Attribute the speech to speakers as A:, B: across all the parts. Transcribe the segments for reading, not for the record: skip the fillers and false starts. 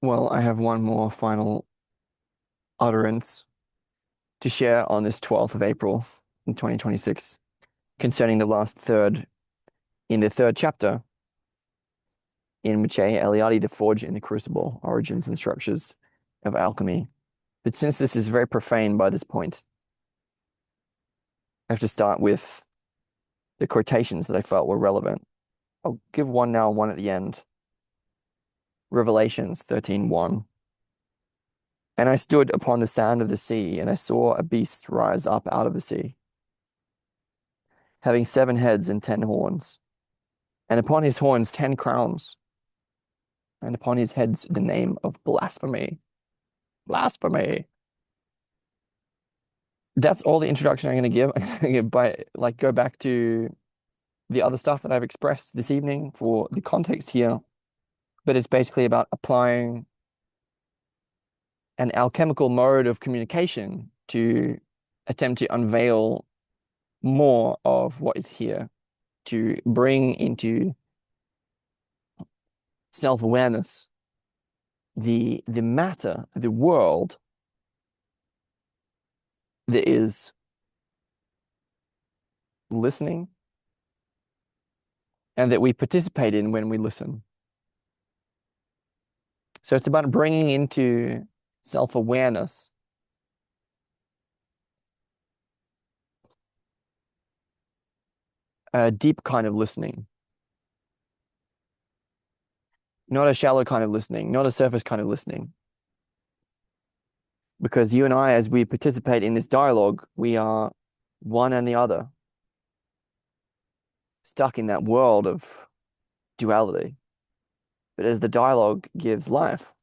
A: Well, I have one more final utterance to share on this 12th of April in 2026 concerning the last third in the third chapter in Mircea Eliade, The Forge and the Crucible, Origins and Structures of Alchemy. But since this is very profane by this point, I have to start with the quotations that I felt were relevant. I'll give one now, one at the end. Revelations 13:1. And I stood upon the sand of the sea, and I saw a beast rise up out of the sea, having 7 heads and 10 horns, and upon his horns 10 crowns, and upon his heads the name of blasphemy. Blasphemy. That's all the introduction I'm going to give. I'm going to give by like go back to the other stuff that I've expressed this evening for the context here, but it's basically about applying an alchemical mode of communication to attempt to unveil more of what is here, to bring into self-awareness the matter, the world that is listening and that we participate in when we listen. So it's about bringing into self-awareness a deep kind of listening, not a shallow kind of listening, not a surface kind of listening. Because you and I, as we participate in this dialogue, we are one and the other, stuck in that world of duality. But as the dialogue gives life,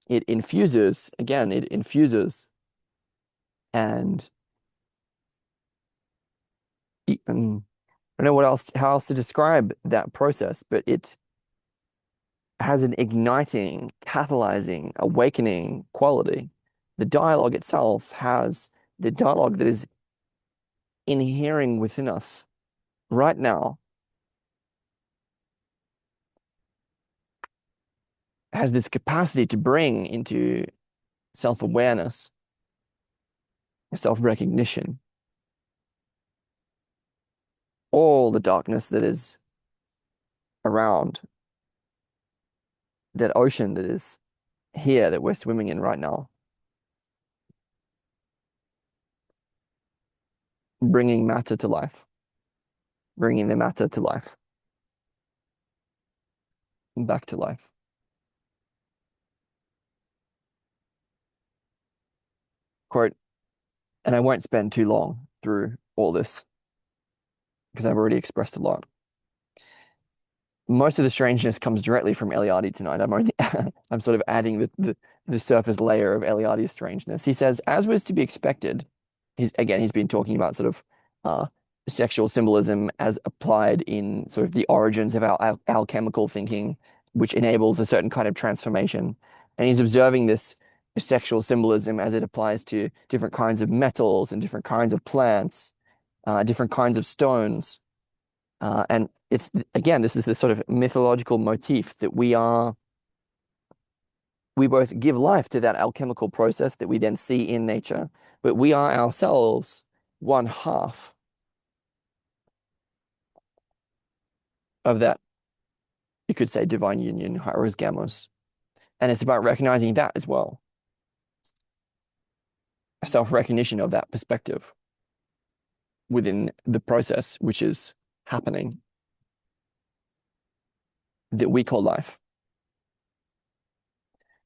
A: it infuses, again, it infuses and I don't know how else to describe that process, but it has an igniting, catalyzing, awakening quality. The dialogue itself has the dialogue that is inhering within us right now, has this capacity to bring into self-awareness, self-recognition, all the darkness that is around, that ocean that is here that we're swimming in right now, bringing matter to life, bringing the matter to life, back to life. Quote, and I won't spend too long through all this because I've already expressed a lot. Most of the strangeness comes directly from Eliade tonight. I'm sort of adding the surface layer of Eliade's strangeness. He says, as was to be expected, he's been talking about sort of sexual symbolism as applied in sort of the origins of our alchemical thinking, which enables a certain kind of transformation. And he's observing this sexual symbolism as it applies to different kinds of metals and different kinds of plants, different kinds of stones. And it's again, this is this sort of mythological motif that we both give life to that alchemical process that we then see in nature, but we are ourselves one half of that, you could say, divine union, hieros gamos. And it's about recognizing that as well, self-recognition of that perspective within the process which is happening that we call life.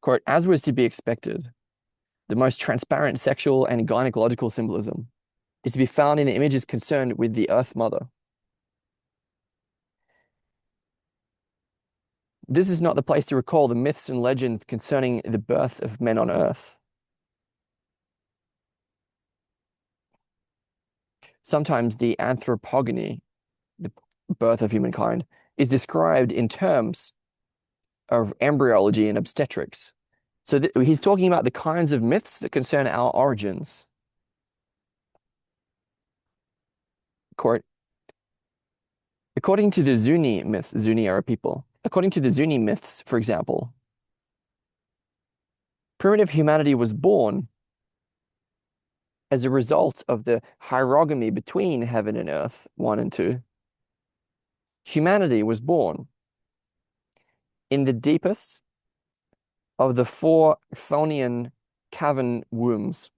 A: Quote, as was to be expected, the most transparent sexual and gynecological symbolism is to be found in the images concerned with the Earth Mother. This is not the place to recall the myths and legends concerning the birth of men on Earth. Sometimes the anthropogony, the birth of humankind, is described in terms of embryology and obstetrics. So he's talking about the kinds of myths that concern our origins. According to the Zuni myths, Zuni are a people. According to the Zuni myths, for example, Primitive humanity was born as a result of the hierogamy between heaven and earth, one and two. Humanity was born in the deepest of the four Chthonian cavern wombs.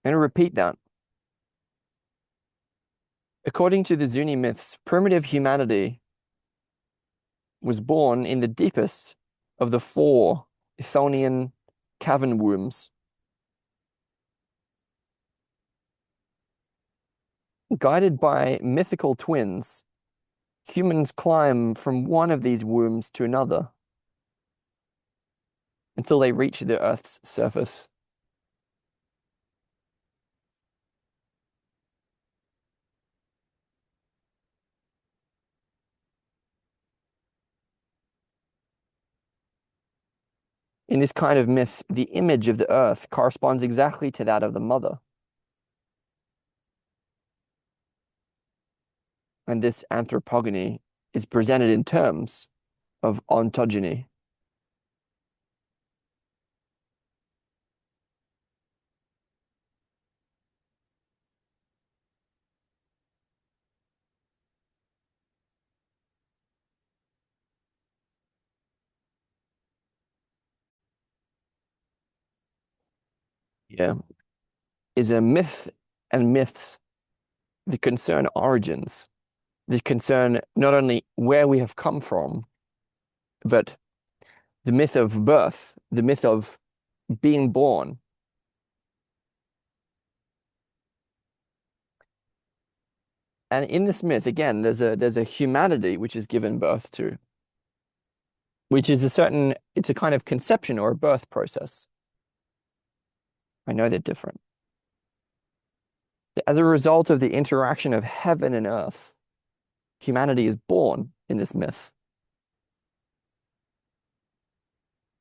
A: And I repeat that. According to the Zuni myths, primitive humanity was born in the deepest of the four Chthonian cavern wombs. Guided by mythical twins, humans climb from one of these wombs to another until they reach the Earth's surface. In this kind of myth, the image of the Earth corresponds exactly to that of the mother. And this anthropogony is presented in terms of ontogeny. Yeah, is a myth and myths that concern origins, that concern not only where we have come from, but the myth of birth, the myth of being born. And in this myth, again, there's a humanity which is given birth to, which is it's a kind of conception or a birth process. I know they're different. As a result of the interaction of heaven and earth, humanity is born in this myth.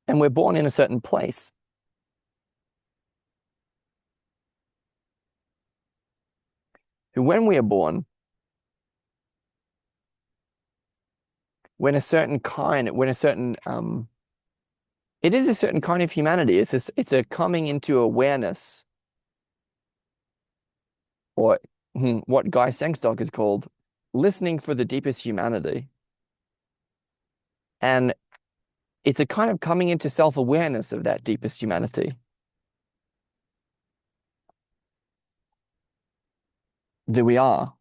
A: And we're born in a certain place. When we are born, when a certain kind, when a certain it is a certain kind of humanity. It's a coming into awareness, or what Guy Sengstock is called listening for the deepest humanity. And it's a kind of coming into self-awareness of that deepest humanity that we are.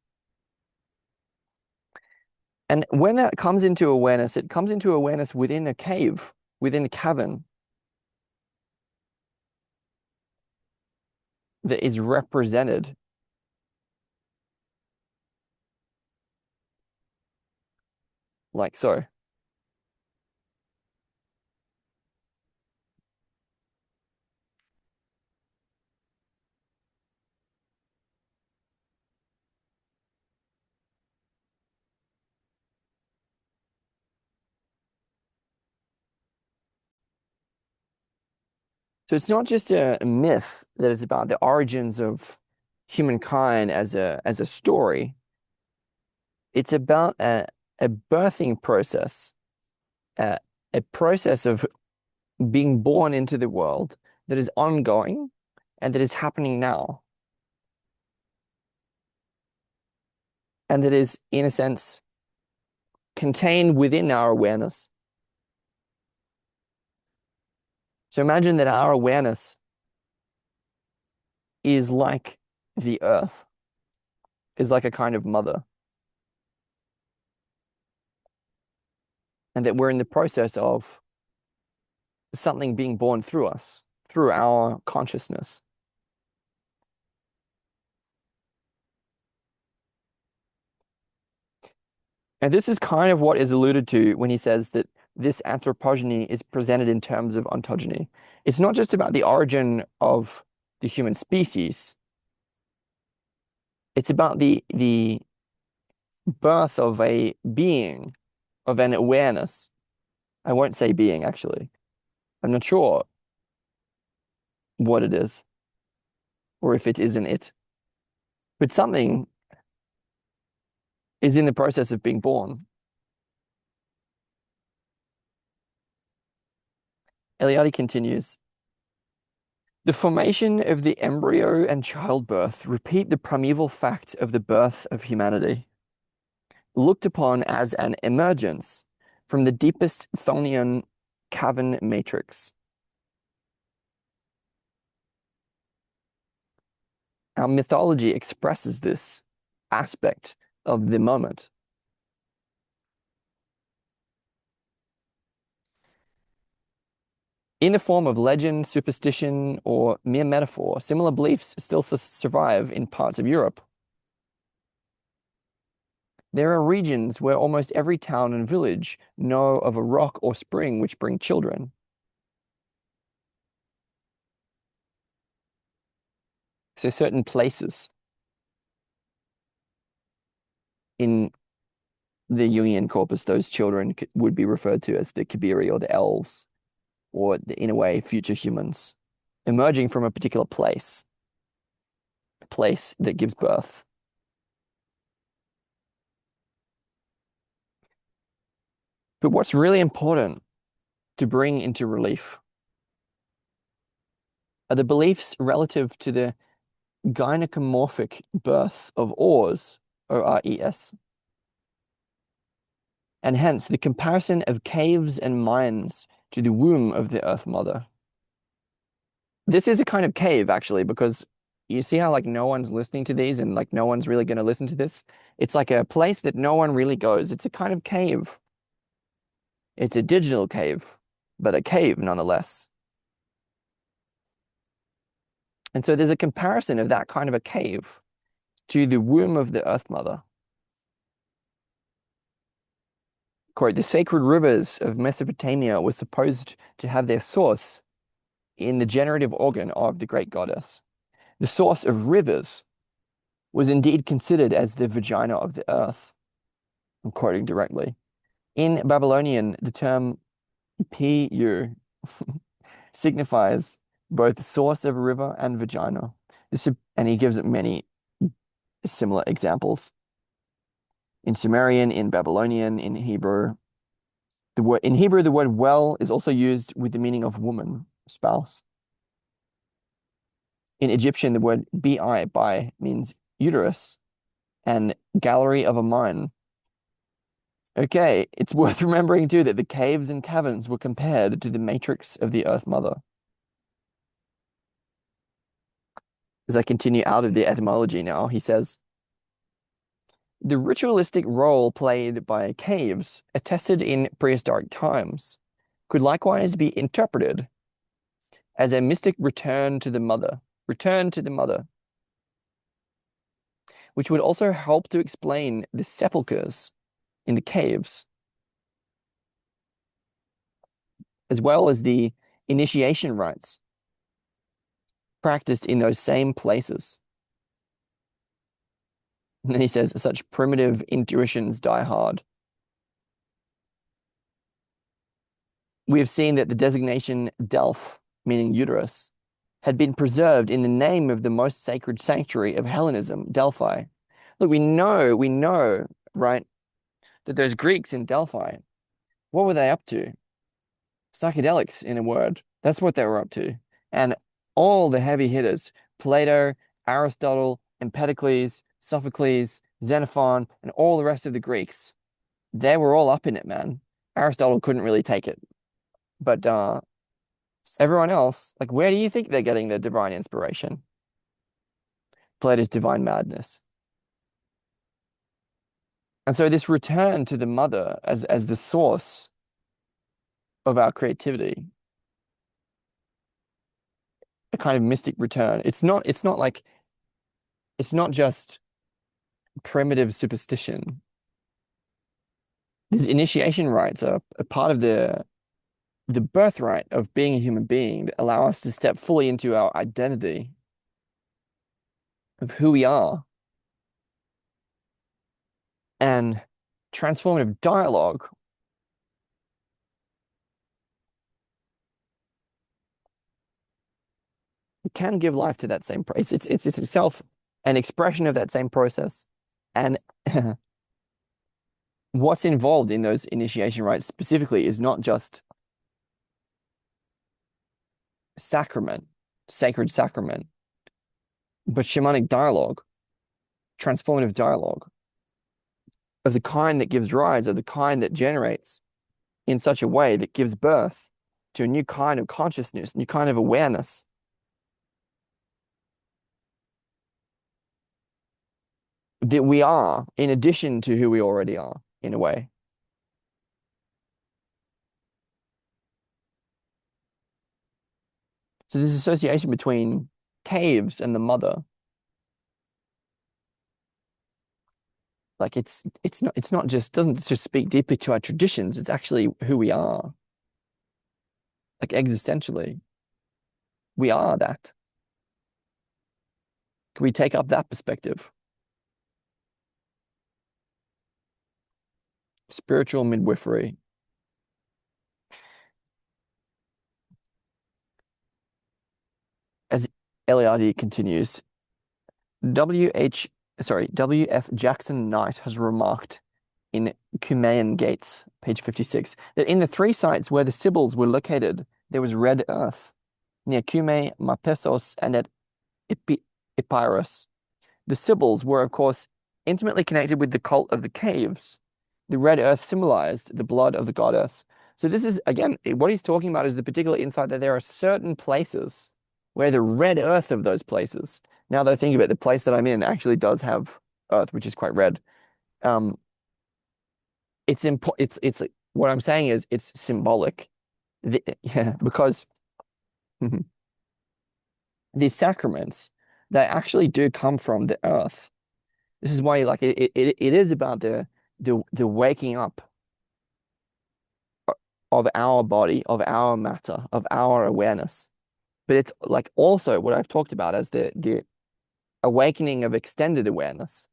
A: And when that comes into awareness, it comes into awareness within a cave, within a cavern that is represented like so. So it's not just a myth that is about the origins of humankind as a story. It's about a birthing process, a, a process of being born into the world that is ongoing and that is happening now. And that is, in a sense, contained within our awareness. So imagine that our awareness is like the earth, is like a kind of mother. And that we're in the process of something being born through us, through our consciousness. And this is kind of what is alluded to when he says that this anthropogeny is presented in terms of ontogeny. It's not just about the origin of the human species. It's about the birth of a being, of an awareness. I won't say being, actually. I'm not sure. what it is, or if it isn't it. But something is in the process of being born. Eliade continues, the formation of the embryo and childbirth repeat the primeval fact of the birth of humanity, looked upon as an emergence from the deepest Chthonian cavern matrix. Our mythology expresses this aspect of the moment. In the form of legend, superstition, or mere metaphor, similar beliefs still survive in parts of Europe. There are regions where almost every town and village know of a rock or spring which bring children. So certain places in the Jungian corpus, those children would be referred to as the Kabiri or the elves, or in a way, future humans, emerging from a particular place, a place that gives birth. But what's really important to bring into relief are the beliefs relative to the gynecomorphic birth of ores, O-R-E-S, and hence the comparison of caves and mines to the womb of the Earth Mother. This is a kind of cave, actually, because you see how like no one's listening to these and like no one's really going to listen to this? It's like a place that no one really goes. It's a kind of cave. It's a digital cave, but a cave nonetheless. And so there's a comparison of that kind of a cave to the womb of the Earth Mother. Quote, the sacred rivers of Mesopotamia were supposed to have their source in the generative organ of the great goddess. The source of rivers was indeed considered as the vagina of the earth. I'm quoting directly. In Babylonian, the term Pu signifies both the source of a river and vagina. And he gives it many similar examples. In Sumerian, in Babylonian, in Hebrew. In Hebrew, the word well is also used with the meaning of woman, spouse. In Egyptian, the word bi means uterus, and gallery of a mine. Okay, it's worth remembering too that the caves and caverns were compared to the matrix of the Earth Mother. As I continue out of the etymology now, he says, the ritualistic role played by caves, attested in prehistoric times, could likewise be interpreted as a mystic return to the mother, which would also help to explain the sepulchres in the caves, as well as the initiation rites practiced in those same places. And then he says, such primitive intuitions die hard. We have seen that the designation Delph, meaning uterus, had been preserved in the name of the most sacred sanctuary of Hellenism, Delphi. Look, we know, right, that those Greeks in Delphi, what were they up to? Psychedelics, in a word. That's what they were up to. And all the heavy hitters, Plato, Aristotle, Empedocles, Sophocles, Xenophon, and all the rest of the Greeks, they were all up in it, man. Aristotle couldn't really take it. But everyone else, like, where do you think they're getting their divine inspiration? Plato's divine madness. And so this return to the mother as the source of our creativity, a kind of mystic return. It's not just primitive superstition. These initiation rites are a part of the birthright of being a human being that allow us to step fully into our identity of who we are. And transformative dialogue can give life to that same process. It's itself an expression of that same process. And what's involved in those initiation rites specifically is not just sacrament, sacred sacrament, but shamanic dialogue, transformative dialogue of the kind that gives rise, of the kind that generates in such a way that gives birth to a new kind of consciousness, new kind of awareness that we are in addition to who we already are, in a way. So this association between caves and the mother, like it's not just doesn't just speak deeply to our traditions, it's actually who we are. Like existentially, we are that. Can we take up that perspective? Spiritual midwifery. As Eliade continues, W.H. W.F. Jackson Knight has remarked in Cumaean Gates, page 56, that in the three sites where the Sibyls were located, there was red earth, near Cumae, Marpesos, and at Epirus. The Sibyls were, of course, intimately connected with the cult of the caves. The red earth symbolized the blood of the goddess. So this is, again, what he's talking about is the particular insight that there are certain places where the red earth of those places, now that I think of it, the place that I'm in actually does have earth, which is quite red. Um, it's what I'm saying is it's symbolic. Yeah, because these sacraments, they actually do come from the earth. This is why like it is about the waking up of our body, of our matter, of our awareness. But it's like also what I've talked about as the awakening of extended awareness.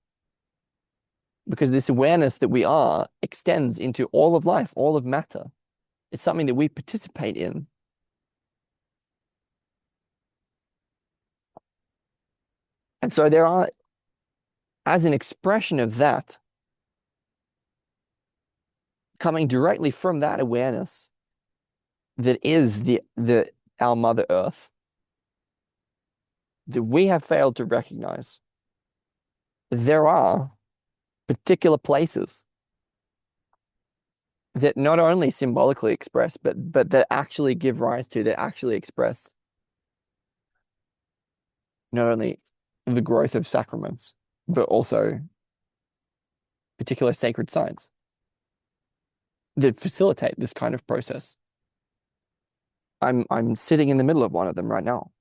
A: Because this awareness that we are extends into all of life, all of matter. It's something that we participate in. And so there are, as an expression of that, coming directly from that awareness that is the our Mother Earth, that we have failed to recognize. There are particular places that not only symbolically express, but that actually give rise to, that actually express not only the growth of sacraments, but also particular sacred sites that facilitate this kind of process. I'm sitting in the middle of one of them right now.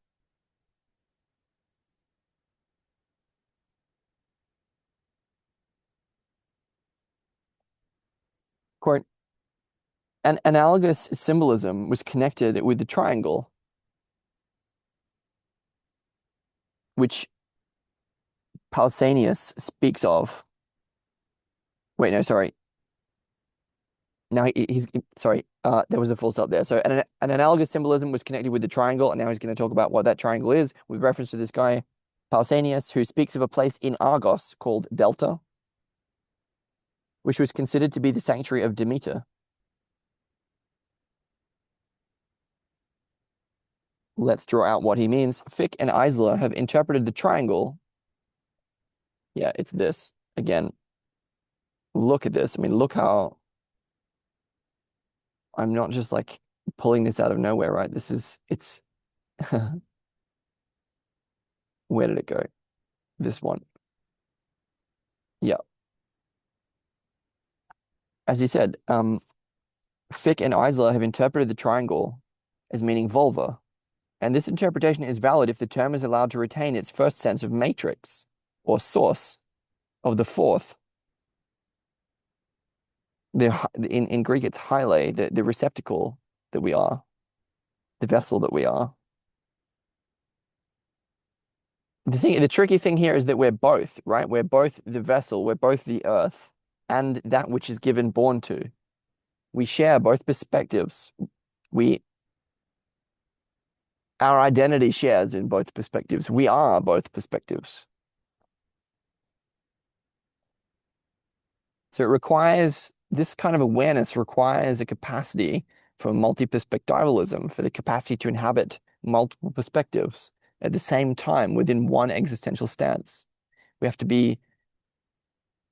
A: Quote, an analogous symbolism was connected with the triangle, which Pausanias speaks of. Wait, no, sorry. Now he's sorry. There was a full stop there. So an analogous symbolism was connected with the triangle, and now he's going to talk about what that triangle is with reference to this guy, Pausanias, who speaks of a place in Argos called Delta, which was considered to be the sanctuary of Demeter. Let's draw out what he means. Fick and Eisler have interpreted the triangle. Yeah, it's this. Again, look at this. I mean, look how I'm not just like pulling this out of nowhere, right? It's where did it go? This one. Yeah. As he said, Fick and Eisler have interpreted the triangle as meaning vulva, and this interpretation is valid if the term is allowed to retain its first sense of matrix or source of the fourth. In Greek, it's hyle, the receptacle that we are, the vessel that we are. The tricky thing here is that we're both, right? We're both the vessel, we're both the earth, and that which is given born to. We share both perspectives. We Our identity shares in both perspectives. We are both perspectives. So it requires this kind of awareness requires a capacity for multi-perspectivalism, for the capacity to inhabit multiple perspectives at the same time within one existential stance. We have to be,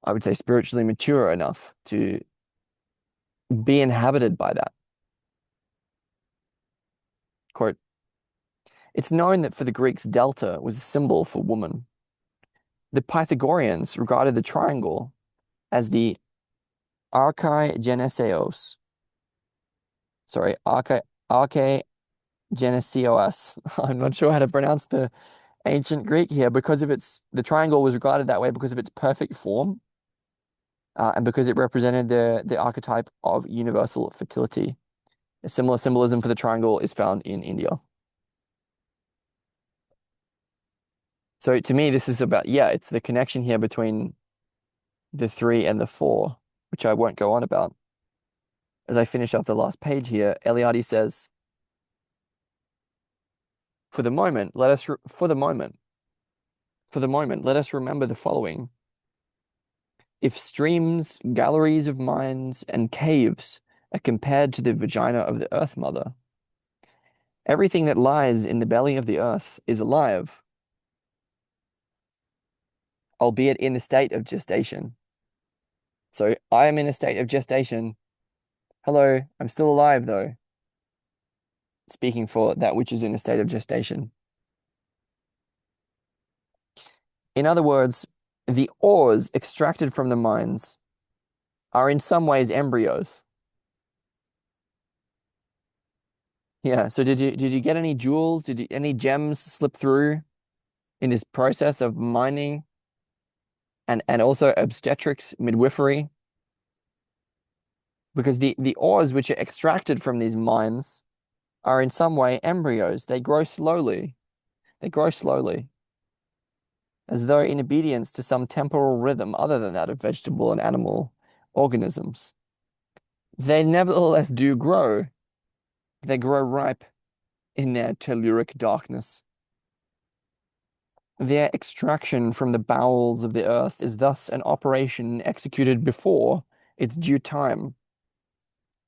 A: I would say, spiritually mature enough to be inhabited by that. Quote, it's known that for the Greeks, delta was a symbol for woman. The Pythagoreans regarded the triangle as the archaigeneseos, sorry, archaigeneseos. I'm not sure how to pronounce the ancient Greek here because of the triangle was regarded that way because of its perfect form, and because it represented the archetype of universal fertility. A similar symbolism for the triangle is found in India. So to me, this is about, yeah, it's the connection here between the three and the four, which I won't go on about. As I finish off the last page here, Eliade says, for the moment, let us remember the following. If streams, galleries of mines, and caves are compared to the vagina of the Earth Mother, everything that lies in the belly of the earth is alive, albeit in the state of gestation. So I am in a state of gestation. Hello, I'm still alive though. Speaking for that which is in a state of gestation. In other words, the ores extracted from the mines are in some ways embryos. Yeah, so did you get any jewels? Any gems slip through in this process of mining and also obstetrics, midwifery? Because the ores which are extracted from these mines are in some way embryos. They grow slowly. They grow slowly, as though in obedience to some temporal rhythm other than that of vegetable and animal organisms. They nevertheless do grow. They grow ripe in their telluric darkness. Their extraction from the bowels of the earth is thus an operation executed before its due time.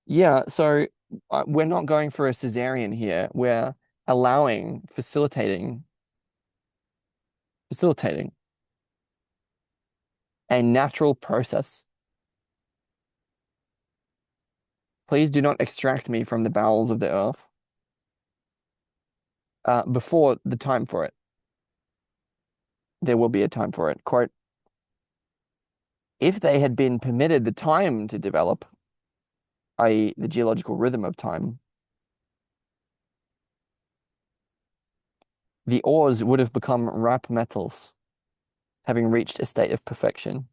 A: Yeah, so we're not going for a cesarean here. We're allowing, facilitating a natural process. Please do not extract me from the bowels of the earth before the time for it. There will be a time for it. Quote, if they had been permitted the time to develop, i.e., the geological rhythm of time, the ores would have become ripe metals, having reached a state of perfection.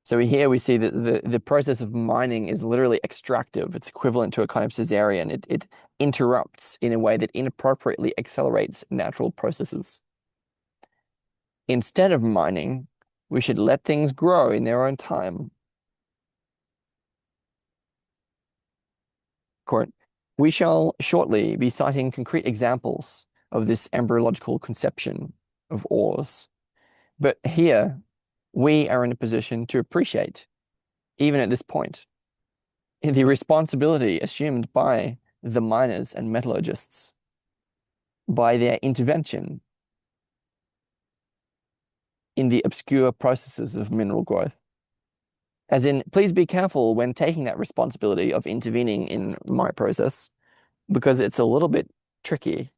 A: So here we see that the process of mining is literally extractive. It's equivalent to a kind of cesarean. It interrupts in a way that inappropriately accelerates natural processes. Instead of mining, we should let things grow in their own time. Quote, we shall shortly be citing concrete examples of this embryological conception of ores. But here, we are in a position to appreciate, even at this point, the responsibility assumed by the miners and metallurgists by their intervention in the obscure processes of mineral growth. As in, please be careful when taking that responsibility of intervening in my process, because it's a little bit tricky.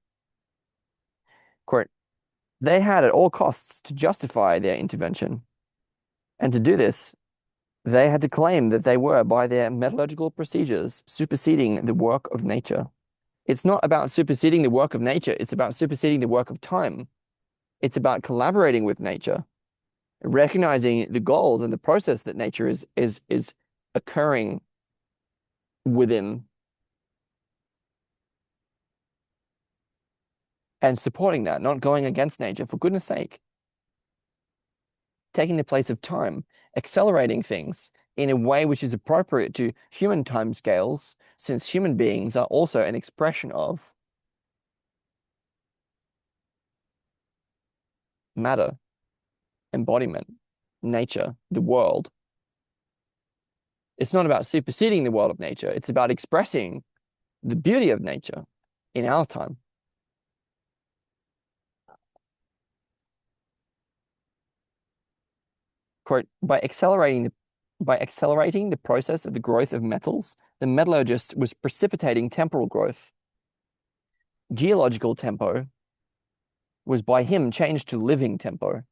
A: Quote, they had at all costs to justify their intervention. And to do this, they had to claim that they were, by their metallurgical procedures, superseding the work of nature. It's not about superseding the work of nature, it's about superseding the work of time. It's about collaborating with nature, recognizing the goals and the process that nature is occurring within, and supporting that, not going against nature, for goodness sake. Taking the place of time, accelerating things in a way which is appropriate to human timescales, since human beings are also an expression of matter, embodiment, nature, the world. It's not about superseding the world of nature. It's about expressing the beauty of nature in our time. Quote, by accelerating the process of the growth of metals, the metallurgist was precipitating temporal growth. Geological tempo was by him changed to living tempo.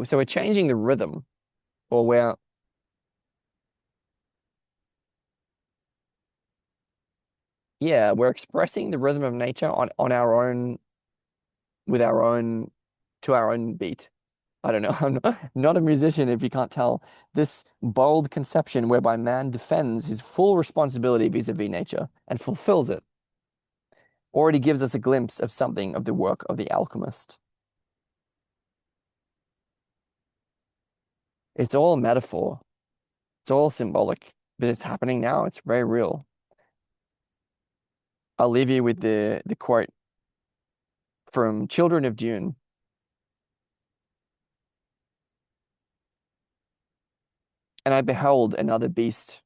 A: So we're changing the rhythm, or we're expressing the rhythm of nature on our own, with our own, to our own beat. I don't know. I'm not a musician if you can't tell. This bold conception whereby man defends his full responsibility vis-a-vis nature and fulfills it already gives us a glimpse of something of the work of the alchemist. It's all metaphor. It's all symbolic, but it's happening now. It's very real. I'll leave you with the quote from Children of Dune. And I beheld another beast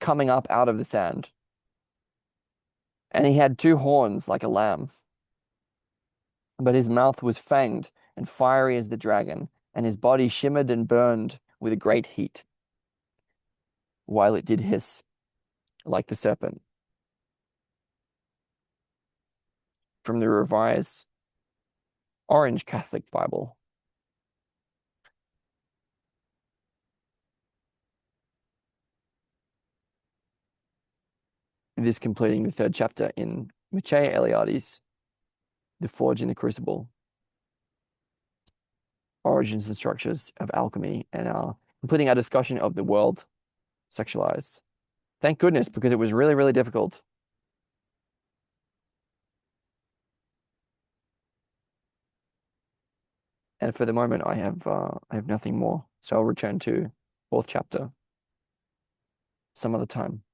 A: coming up out of the sand, and he had two horns like a lamb, but his mouth was fanged and fiery as the dragon, and his body shimmered and burned with a great heat, while it did hiss like the serpent. From the Revised Orange Catholic Bible. It is completing the third chapter in Mircea Eliade's The Forge in the Crucible, Origins and Structures of Alchemy, and completing our discussion of the world sexualized. Thank goodness, because it was really, really difficult. And for the moment, I have nothing more. So I'll return to fourth chapter some other time.